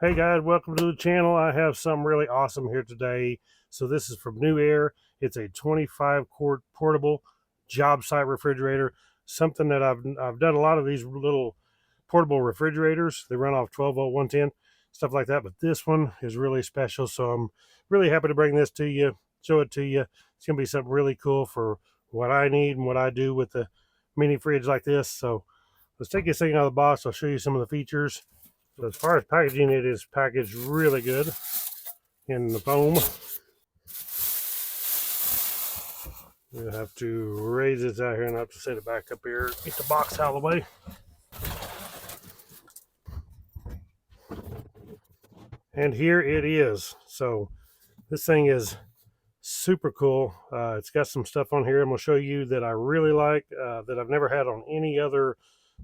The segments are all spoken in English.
Hey guys, welcome to the channel. I have something really awesome here today. So this is from Newair. It's a 25 quart portable job site refrigerator. Something that I've done a lot of these little portable refrigerators. They run off 12 volt 110, stuff like that. But this one is really special. So I'm really happy to bring this to you, show it to you. It's gonna be something really cool for what I need and what I do with the mini fridge like this. So let's take this thing out of the box. I'll show you some of the features. So as far as packaging, it is packaged really good in the foam. We'll have to raise this out here and I have to set it back up here. Get the box out of the way. And here it is. So this thing is super cool. It's got some stuff on here I'm going to show you that I really like, that I've never had on any other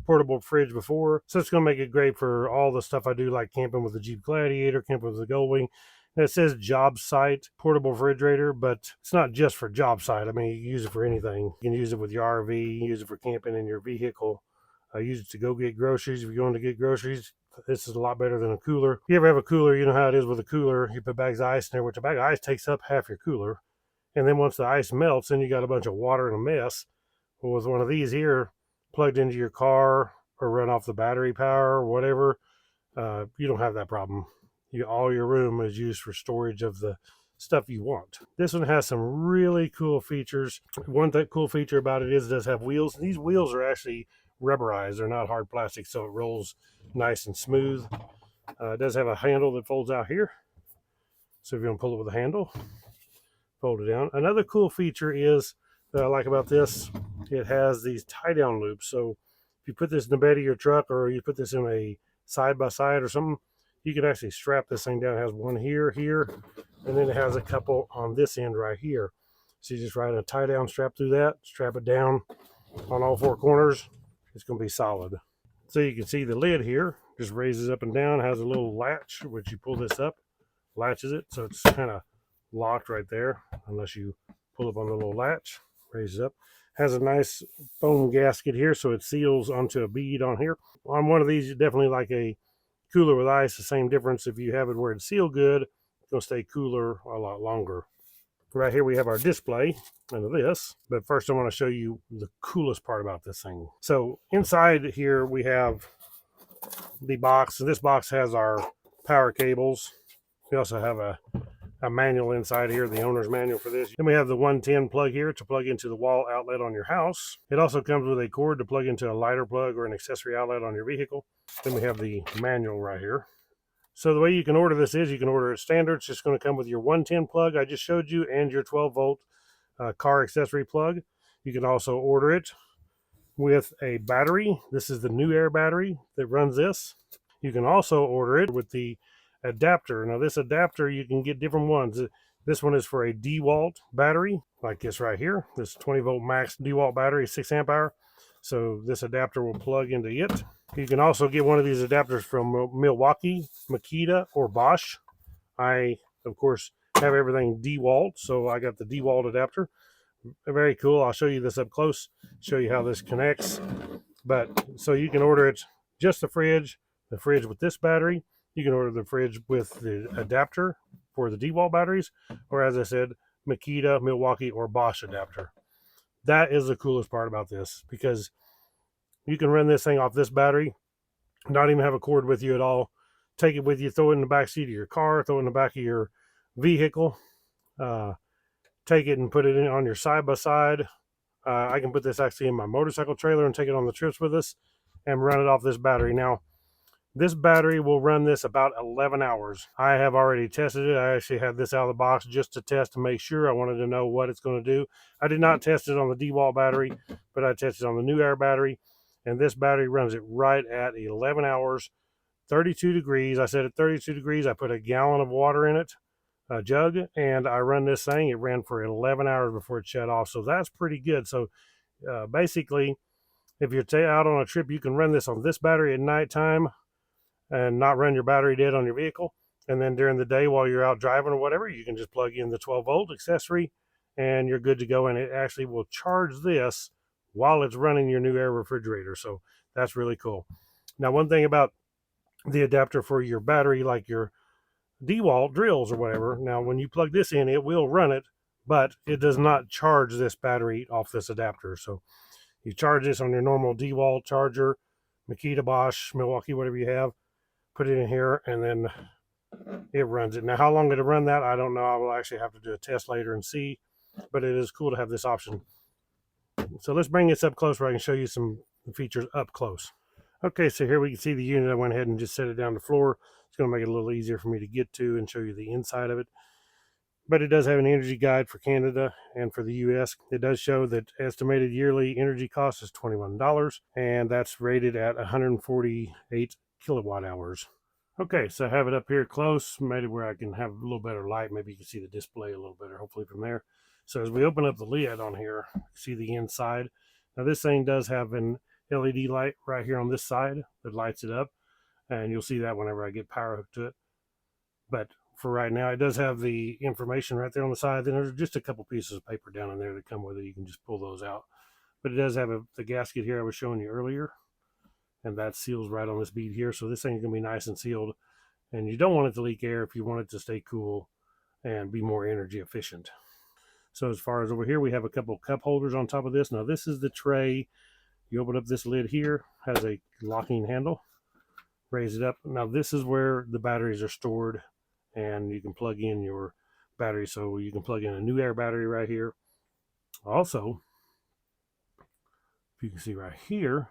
portable fridge before. So it's going to make it great for all the stuff I do, like camping with the Jeep Gladiator, camping with the Goldwing. And it says Jobsite portable refrigerator, but it's not just for job site. I mean, you can use it for anything. You can use it with your RV, you can use it for camping in your vehicle. Use it to go get groceries. If you're going to get groceries, this is a lot better than a cooler. If you ever have a cooler, you know how it is with a cooler. You put bags of ice in there, which a bag of ice takes up half your cooler. And then once the ice melts, then you got a bunch of water and a mess. Well, with one of these here, plugged into your car or run off the battery power or whatever, you don't have that problem. All your room is used for storage of the stuff you want. This one has some really cool features. One cool feature about it is it does have wheels. These wheels are actually rubberized. They're not hard plastic, so it rolls nice and smooth. It does have a handle that folds out here. So if you want to pull it with a handle, fold it down. Another cool feature is that I like about this, it has these tie down loops. So if you put this in the bed of your truck or you put this in a side by side or something, you can actually strap this thing down. It has one here, and then it has a couple on this end right here. So you just ride a tie down strap through that, strap it down on all four corners. It's going to be solid. So you can see the lid here just raises up and down, has a little latch, which you pull this up, latches it. So it's kind of locked right there unless you pull up on the little latch. Raises up. Has a nice foam gasket here, so it seals onto a bead on here. On one of these, you definitely like a cooler with ice. The same difference. If you have it where it's sealed good, it's going to stay cooler a lot longer. Right here we have our display under this, but first I want to show you the coolest part about this thing. So inside here we have the box, and this box has our power cables. We also have a manual inside here, the owner's manual for this. Then we have the 110 plug here to plug into the wall outlet on your house. It also comes with a cord to plug into a lighter plug or an accessory outlet on your vehicle. Then we have the manual right here. So the way you can order this is you can order it standard. It's just going to come with your 110 plug I just showed you and your 12 volt car accessory plug. You can also order it with a battery. This is the Newair battery that runs this. You can also order it with the adapter. Now this adapter, you can get different ones. This one is for a DeWalt battery, like this right here. This 20 volt max DeWalt battery, 6 amp hour. So this adapter will plug into it. You can also get one of these adapters from Milwaukee, Makita, or Bosch. I, of course, have everything DeWalt, so I got the DeWalt adapter. Very cool. I'll show you this up close, show you how this connects. But so you can order it just the fridge with this battery. You can order the fridge with the adapter for the DeWalt batteries, or as I said, Makita, Milwaukee, or Bosch adapter. That is the coolest part about this, because you can run this thing off this battery, not even have a cord with you at all. Take it with you, throw it in the back seat of your car, throw it in the back of your vehicle. Take it and put it in on your side-by-side. I can put this actually in my motorcycle trailer and take it on the trips with us and run it off this battery. Now, this battery will run this about 11 hours. I have already tested it. I actually had this out of the box just to test to make sure. I wanted to know what it's going to do. I did not test it on the DeWalt battery, but I tested it on the Newair battery. And this battery runs it right at 11 hours, 32 degrees. I set it 32 degrees. I put a gallon of water in it, a jug, and I run this thing. It ran for 11 hours before it shut off. So that's pretty good. So basically, if you're out on a trip, you can run this on this battery at nighttime and not run your battery dead on your vehicle. And then during the day while you're out driving or whatever, you can just plug in the 12 volt accessory and you're good to go. And it actually will charge this while it's running your Newair refrigerator. So that's really cool. Now, one thing about the adapter for your battery, like your DeWalt drills or whatever. Now, when you plug this in, it will run it, but it does not charge this battery off this adapter. So you charge this on your normal DeWalt charger, Makita, Bosch, Milwaukee, whatever you have, put it in here, and then it runs it. Now, how long it'll run that, I don't know. I will actually have to do a test later and see, but it is cool to have this option. So let's bring this up close where I can show you some features up close. Okay, so here we can see the unit. I went ahead and just set it down the floor. It's going to make it a little easier for me to get to and show you the inside of it. But it does have an energy guide for Canada and for the US. It does show that estimated yearly energy cost is $21, and that's rated at 148 kilowatt hours. Okay, so I have it up here close, made it where I can have a little better light. Maybe you can see the display a little better, hopefully from there. So as we open up the lid on here, see the inside. Now this thing does have an LED light right here on this side that lights it up, and you'll see that whenever I get power hooked to it. But for right now, it does have the information right there on the side. Then there's just a couple pieces of paper down in there that come with it. You can just pull those out. But it does have the gasket here I was showing you earlier, and that seals right on this bead here. So this thing's gonna be nice and sealed, and you don't want it to leak air if you want it to stay cool and be more energy efficient. So as far as over here, we have a couple cup holders on top of this. Now this is the tray. You open up this lid here, has a locking handle. Raise it up. Now this is where the batteries are stored, and you can plug in your battery. So you can plug in a Newair battery right here. Also, if you can see right here,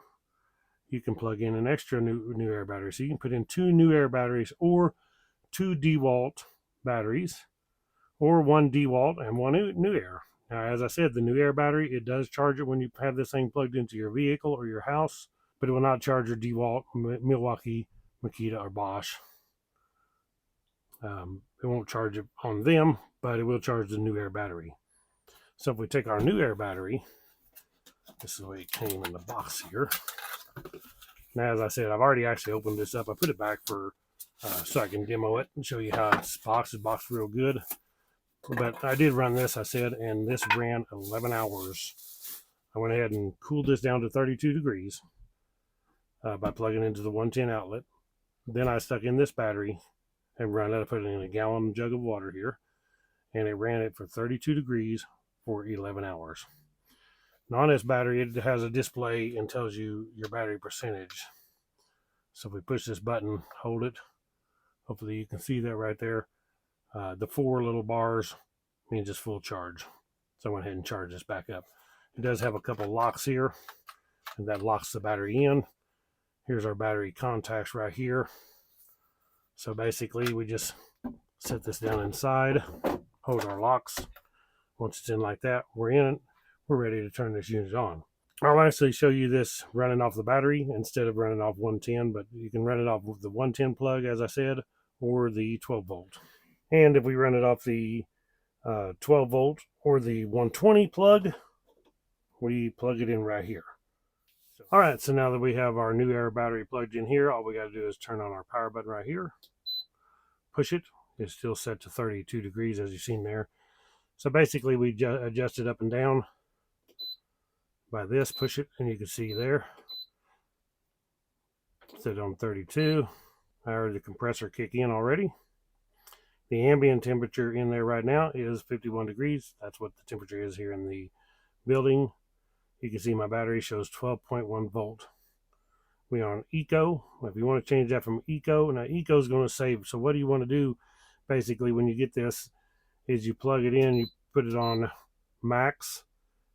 you can plug in an extra Newair battery. So you can put in 2 Newair batteries or 2 DeWalt batteries, or 1 DeWalt and 1 Newair. Now, as I said, the Newair battery, it does charge it when you have this thing plugged into your vehicle or your house, but it will not charge your DeWalt, Milwaukee, Makita, or Bosch. It won't charge it on them, but it will charge the Newair battery. So if we take our Newair battery, this is the way it came in the box here. Now, as I said, I've already actually opened this up. I put it back for so I can demo it and show you how it's boxed. It's boxed real good. But I did run this, I said, and this ran 11 hours. I went ahead and cooled this down to 32 degrees by plugging into the 110 outlet. Then I stuck in this battery and run it. I put it in a gallon jug of water here, and it ran it for 32 degrees for 11 hours. Now on this battery, it has a display and tells you your battery percentage. So if we push this button, hold it, hopefully you can see that right there. The 4 little bars means it's full charge. So I went ahead and charged this back up. It does have a couple locks here, and that locks the battery in. Here's our battery contacts right here. So basically we just set this down inside, hold our locks. Once it's in like that, we're in it. We're ready to turn this unit on. I'll actually show you this running off the battery instead of running off 110, but you can run it off with the 110 plug, as I said, or the 12 volt. And if we run it off the 12 volt or the 120 plug, we plug it in right here. All right, so now that we have our Newair battery plugged in here, all we got to do is turn on our power button right here. Push it. It's still set to 32 degrees, as you've seen there. So basically, we adjust it up and down by this. Push it, and you can see there. Set it on 32. I heard the compressor kick in already. The ambient temperature in there right now is 51 degrees. That's what the temperature is here in the building. You can see my battery shows 12.1 volt. We are on Eco. If you want to change that from Eco, now Eco is going to save. So what do you want to do basically when you get this is you plug it in, you put it on max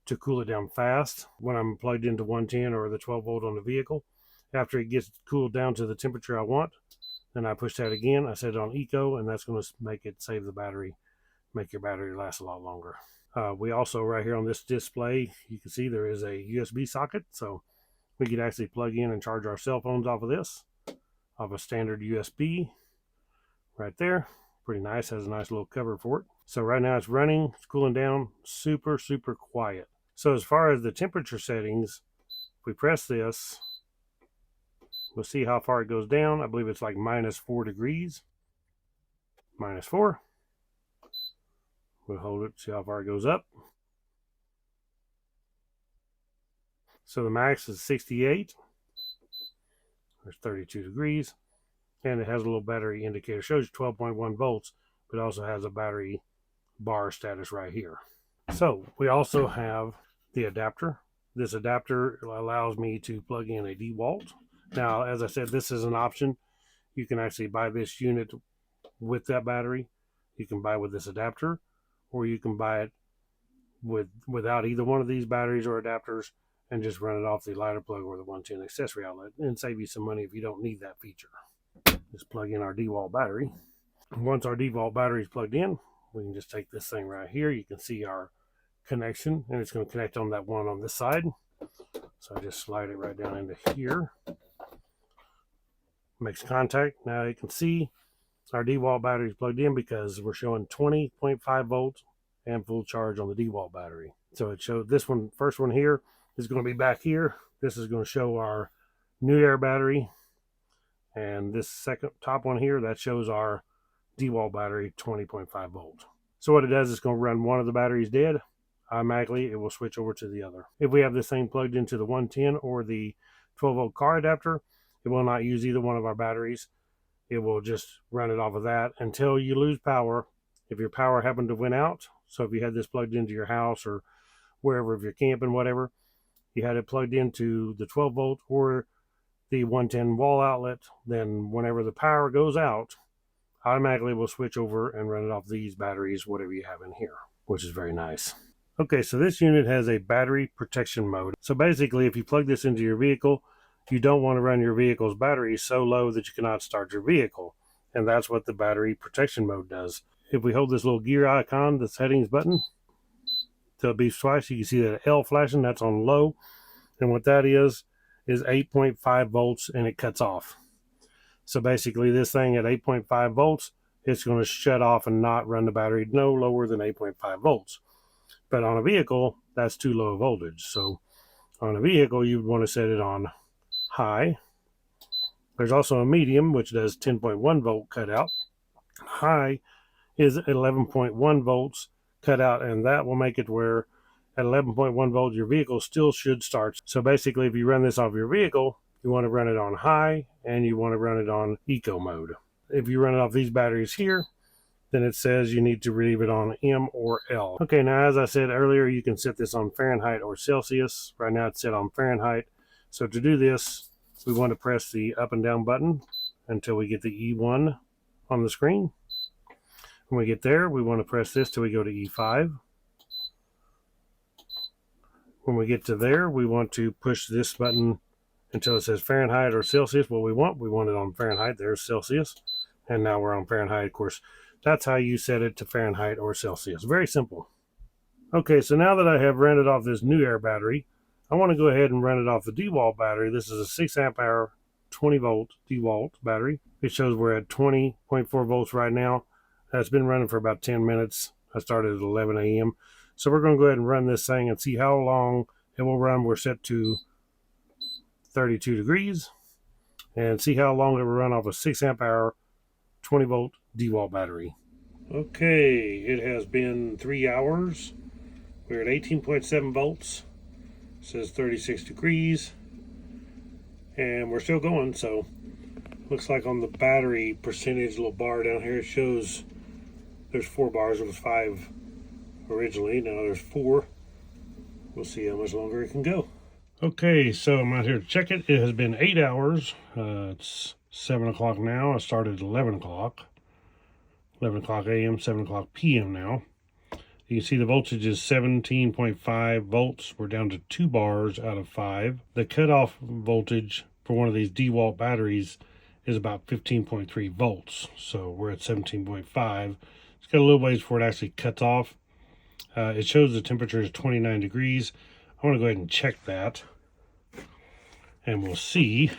to cool it down fast when I'm plugged into 110 or the 12 volt on the vehicle. After it gets cooled down to the temperature I want, then I push that again. I set it on Eco, and that's going to make it save the battery, make your battery last a lot longer. We also, right here on this display, you can see there is a USB socket, so we could actually plug in and charge our cell phones off of this, off a standard USB right there. Pretty nice, has a nice little cover for it. So right now it's running, it's cooling down, super, super quiet. So as far as the temperature settings, if we press this, we'll see how far it goes down. I believe it's like -4 degrees. -4. We'll hold it, see how far it goes up. So the max is 68. There's 32 degrees. and it has a little battery indicator. It shows 12.1 volts, but also has a battery bar status right here. So we also have the adapter. This adapter allows me to plug in a DeWalt. Now, as I said, this is an option. You can actually buy this unit with that battery. You can buy with this adapter, or you can buy it without either one of these batteries or adapters and just run it off the lighter plug or the 110 accessory outlet and save you some money if you don't need that feature. Just plug in our DeWalt battery. Once our DeWalt battery is plugged in, we can just take this thing right here. You can see our connection, and it's going to connect on that one on this side. So I just slide it right down into here. Makes contact. Now you can see our DeWalt battery is plugged in because we're showing 20.5 volts and full charge on the DeWalt battery. So it showed this one, first one here is going to be back here. This is going to show our Newair battery. And this second top one here, that shows our DeWalt battery, 20.5 volts. So what it does is it's going to run one of the batteries dead. Automatically, it will switch over to the other. If we have this thing plugged into the 110 or the 12 volt car adapter, it will not use either one of our batteries. It will just run it off of that until you lose power. If your power happened to went out, so if you had this plugged into your house or wherever, if you're camping, whatever, you had it plugged into the 12 volt or the 110 wall outlet, then whenever the power goes out, automatically will switch over and run it off these batteries, whatever you have in here, which is very nice. Okay, so this unit has a battery protection mode. So basically, if you plug this into your vehicle, you don't want to run your vehicle's battery so low that you cannot start your vehicle. And that's what the battery protection mode does. If we hold this little gear icon, the settings button, till it beeps twice, you can see that L flashing, that's on low. And what that is 8.5 volts and it cuts off. So basically this thing at 8.5 volts, it's going to shut off and not run the battery no lower than 8.5 volts. But on a vehicle, that's too low a voltage. So on a vehicle, you would want to set it on high. There's also a medium, which does 10.1 volt cutout. High is 11.1 volts cutout, and that will make it where at 11.1 volts, your vehicle still should start. So basically, if you run this off your vehicle, you want to run it on high and you want to run it on eco mode. If you run it off these batteries here, then it says you need to leave it on M or L. Okay, now as I said earlier, you can set this on Fahrenheit or Celsius. Right now it's set on Fahrenheit. So to do this, we want to press the up and down button until we get the E1 on the screen. When we get there, we want to press this till we go to E5. When we get to there, we want to push this button until it says Fahrenheit or Celsius. What we want it on Fahrenheit. There's Celsius. And now we're on Fahrenheit. Of course, that's how you set it to Fahrenheit or Celsius. Very simple. Okay, so now that I have ran it off this Newair battery, I want to go ahead and run it off the DeWalt battery. This is a 6 amp hour, 20 volt DeWalt battery. It shows we're at 20.4 volts right now. It's been running for about 10 minutes. I started at 11 a.m. So we're going to go ahead and run this thing and see how long it will run. We're set to 32 degrees and see how long it will run off a 6 amp hour, 20 volt DeWalt battery. Okay, it has been 3 hours. We're at 18.7 volts. It says 36 degrees. And we're still going, so looks like on the battery percentage little bar down here, it shows there's 4 bars. It was 5 originally. Now there's 4. We'll see how much longer it can go. Okay, so I'm out here to check it. It has been 8 hours. It's 7 o'clock now. I started at 11 o'clock. 11 o'clock a.m., 7 o'clock p.m. now. You can see the voltage is 17.5 volts. We're down to 2 bars out of 5. The cutoff voltage for one of these DeWalt batteries is about 15.3 volts. So we're at 17.5. It's got a little ways before it actually cuts off. It shows the temperature is 29 degrees. I want to go ahead and check that. And we'll see.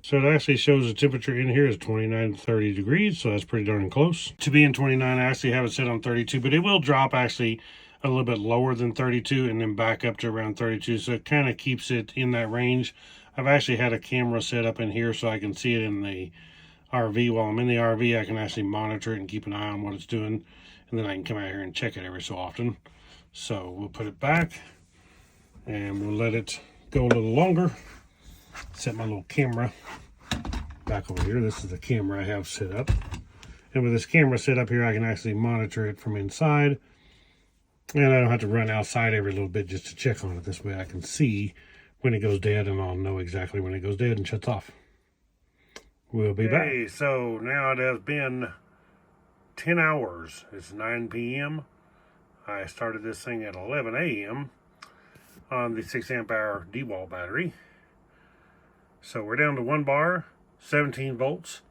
So it actually shows the temperature in here is 29 to 30 degrees, so that's pretty darn close. To be in 29, I actually have it set on 32, but it will drop actually a little bit lower than 32 and then back up to around 32, so it kind of keeps it in that range. I've actually had a camera set up in here so I can see it in the RV. While I'm in the RV, I can actually monitor it and keep an eye on what it's doing, and then I can come out here and check it every so often. So we'll put it back, and we'll let it go a little longer. Set my little camera back over here. This is the camera I have set up. And with this camera set up here, I can actually monitor it from inside. And I don't have to run outside every little bit just to check on it. This way I can see when it goes dead, and I'll know exactly when it goes dead and shuts off. We'll be back. Okay, so now it has been 10 hours. It's 9 p.m. I started this thing at 11 a.m. on the 6 amp hour DeWalt battery. So we're down to 1 bar, 17 volts,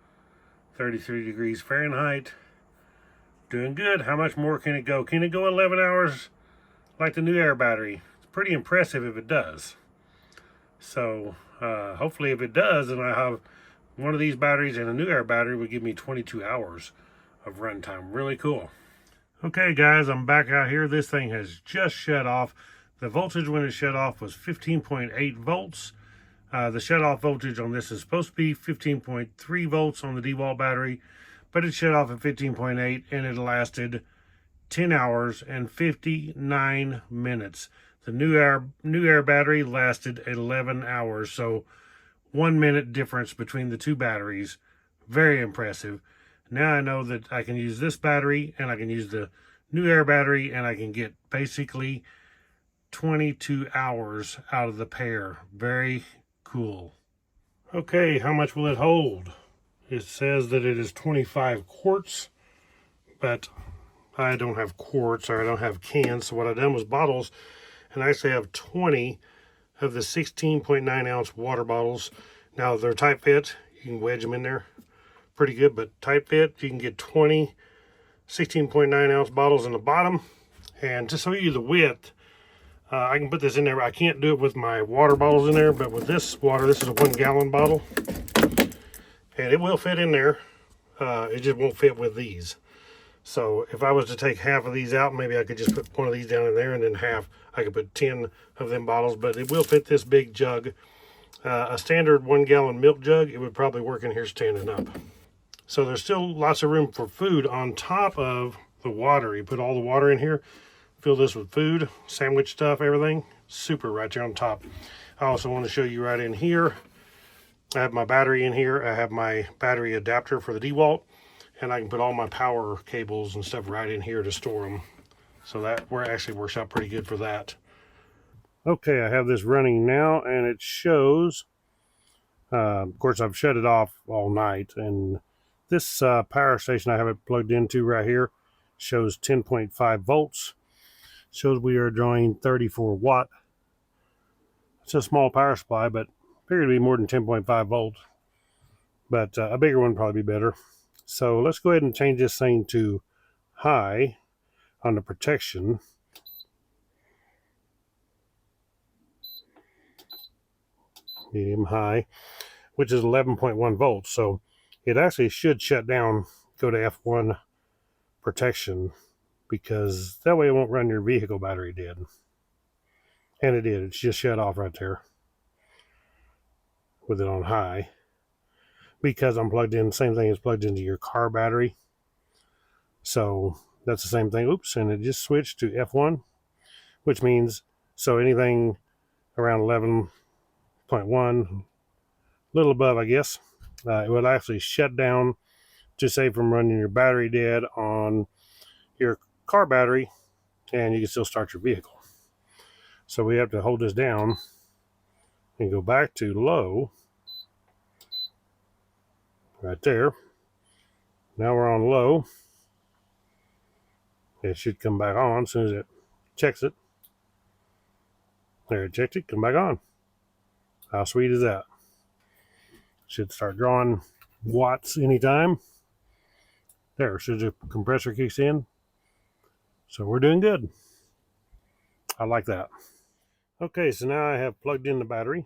33 degrees Fahrenheit. Doing good. How much more can it go? Can it go 11 hours like the Newair battery? It's pretty impressive if it does. So hopefully if it does, then I have one of these batteries, and a Newair battery would give me 22 hours of runtime. Really cool. Okay guys, I'm back out here. This thing has just shut off. The voltage when it shut off was 15.8 volts. The shut-off voltage on this is supposed to be 15.3 volts on the DeWalt battery, but it shut off at 15.8, and it lasted 10 hours and 59 minutes. The Newair battery lasted 11 hours, so 1 minute difference between the two batteries. Very impressive. Now I know that I can use this battery, and I can use the Newair battery, and I can get basically 22 hours out of the pair. Very cool. Okay, how much will it hold? It says that it is 25 quarts, but I don't have quarts, or I don't have cans, so what I've done was bottles, and I actually have 20 of the 16.9 ounce water bottles. Now they're tight fit, you can wedge them in there pretty good, but tight fit, you can get 20 16.9 ounce bottles in the bottom. And to show you the width, I can put this in there. I can't do it with my water bottles in there, but with this water, this is a 1 gallon bottle, and it will fit in there. It just won't fit with these. So if I was to take half of these out, maybe I could just put one of these down in there, and then half, I could put 10 of them bottles, but it will fit this big jug. A standard 1 gallon milk jug, it would probably work in here standing up. So there's still lots of room for food on top of the water. You put all the water in here, fill this with food, sandwich stuff, everything. Super right there on top. I also want to show you right in here, I have my battery in here. I have my battery adapter for the DeWalt, and I can put all my power cables and stuff right in here to store them. So that actually works out pretty good for that. Okay, I have this running now, and it shows, of course I've shut it off all night, and this power station I have it plugged into right here shows 10.5 volts. Shows we are drawing 34 watt. It's a small power supply, but figured to be more than 10.5 volts. But a bigger one would probably be better. So let's go ahead and change this thing to high on the protection. Medium high, which is 11.1 volts. So it actually should shut down, go to F1 protection, because that way it won't run your vehicle battery dead. And it did. It's just shut off right there with it on high, because I'm plugged in, same thing as plugged into your car battery. So that's the same thing. Oops, and it just switched to F1, which means, so anything around 11.1, a little above, I guess, it would actually shut down to save from running your battery dead on your car battery, and you can still start your vehicle. So we have to hold this down and go back to low right there. Now we're on low. It should come back on as soon as it checks it. There, it checked it, come back on. How sweet is that? Should start drawing watts anytime. There, so the compressor kicks in. So we're doing good. I like that. Okay, so now I have plugged in the battery.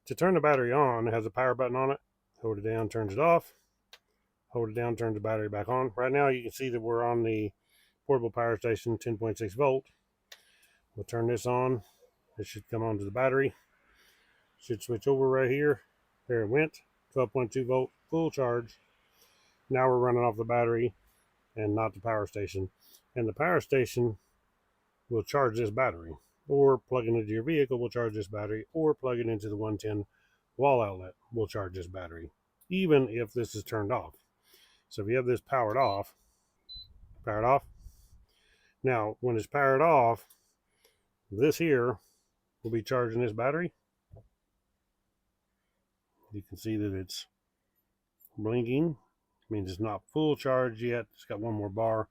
To turn the battery on, it has a power button on it. Hold it down, turns it off. Hold it down, turns the battery back on. Right now you can see that we're on the portable power station, 10.6 volt. We'll turn this on. It should come onto the battery. Should switch over right here. There it went. 12.2 volt, full charge. Now we're running off the battery and not the power station. And the power station will charge this battery, or plug it into your vehicle will charge this battery, or plug it into the 110 wall outlet will charge this battery. even if this is turned off. So if you have this powered off, now when it's powered off, this here will be charging this battery. You can see that it's blinking. Means it's not full charge yet. It's got one more bar,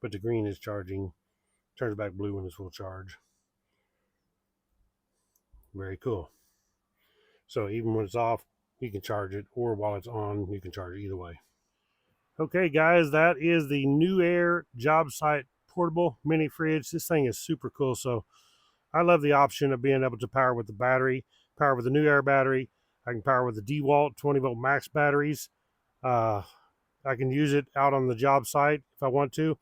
but the green is charging. Turns back blue when it's full charge. Very cool. So even when it's off, you can charge it, or while it's on, you can charge it either way. Okay, guys, that is the Newair Jobsite portable mini fridge. This thing is super cool. So I love the option of being able to power with the battery, power with the Newair battery. I can power with the DeWalt 20-volt max batteries. I can use it out on the job site if I want to.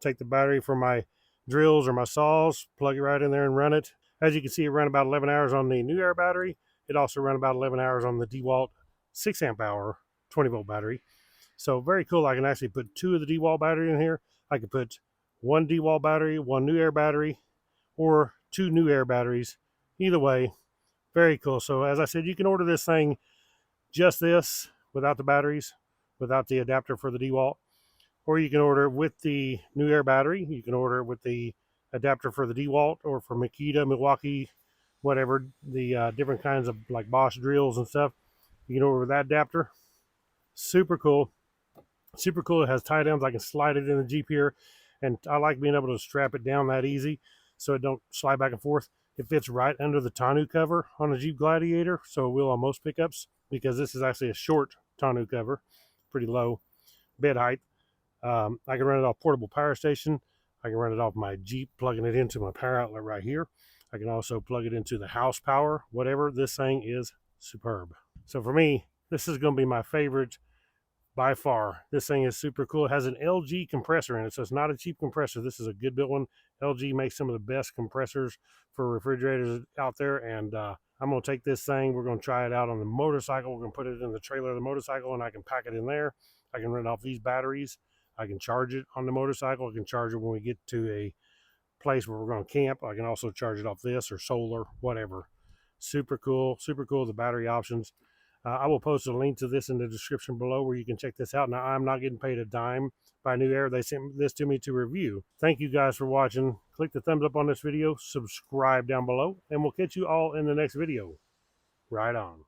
Take the battery for my drills or my saws, plug it right in there and run it. As you can see, it ran about 11 hours on the Newair battery. It also ran about 11 hours on the DeWalt 6 amp hour 20-volt battery. So very cool. I can actually put two of the DeWalt battery in here. I could put one DeWalt battery, one Newair battery, or two Newair batteries. Either way, very cool. So as I said, you can order this thing just this without the batteries, without the adapter for the DeWalt, or you can order it with the Newair battery. You can order it with the adapter for the DeWalt, or for Makita, Milwaukee, whatever, the different kinds of like Bosch drills and stuff. You can order with that adapter. Super cool. Super cool. It has tie downs. I can slide it in the Jeep here, and I like being able to strap it down that easy so it don't slide back and forth. It fits right under the tonneau cover on a Jeep Gladiator, so it will on most pickups, because this is actually a short tonneau cover, pretty low bed height. I can run it off portable power station. I can run it off my Jeep, plugging it into my power outlet right here. I can also plug it into the house power, whatever. This thing is superb. So for me, this is going to be my favorite by far. This thing is super cool. It has an LG compressor in it, so it's not a cheap compressor. This is a good built one. LG makes some of the best compressors for refrigerators out there, and I'm going to take this thing. We're going to try it out on the motorcycle. We're going to put it in the trailer of the motorcycle, and I can pack it in there. I can run it off these batteries. I can charge it on the motorcycle. I can charge it when we get to a place where we're going to camp. I can also charge it off this or solar, whatever. Super cool. Super cool, the battery options. I will post a link to this in the description below where you can check this out. Now, I'm not getting paid a dime by Newair. They sent this to me to review. Thank you guys for watching. Click the thumbs up on this video, subscribe down below, and we'll catch you all in the next video. Right on.